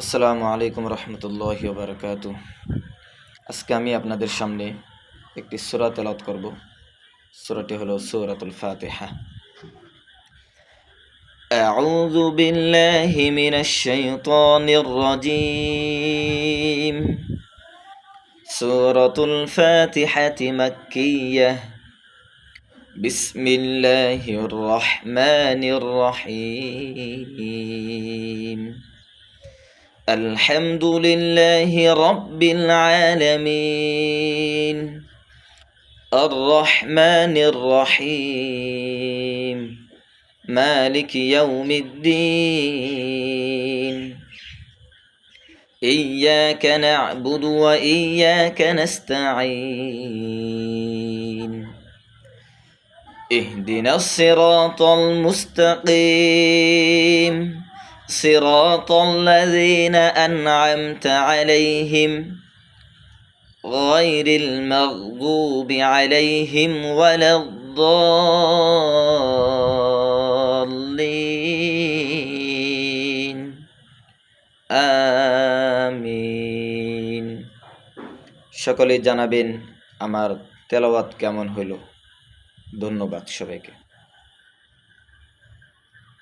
আসসালামু আলাইকুম রহমতুল্লাহি ওয়া বারাকাতুহু। আজকে আমি আপনাদের সামনে একটি সূরা তেলাওয়াত করব। সূরাটি হলো সূরাতুল ফাতিহা। আউযু বিল্লাহি মিনাশ শাইতানির রাজীম। সূরাতুল ফাতিহাতি মাক্কিয়াহ। বিসমিল্লাহির রহমানির রহিম। الحمد لله رب العالمين الرحمن الرحيم مالك يوم الدين إياك نعبد وإياك نستعين اهدنا الصراط المستقيم صراط الذين أنعمت عليهم غير المغضوب عليهم ولا الضالين آمين। সকলে জানাবেন আমার তেলাওয়াত কেমন হলো। ধন্যবাদ সবাইকে।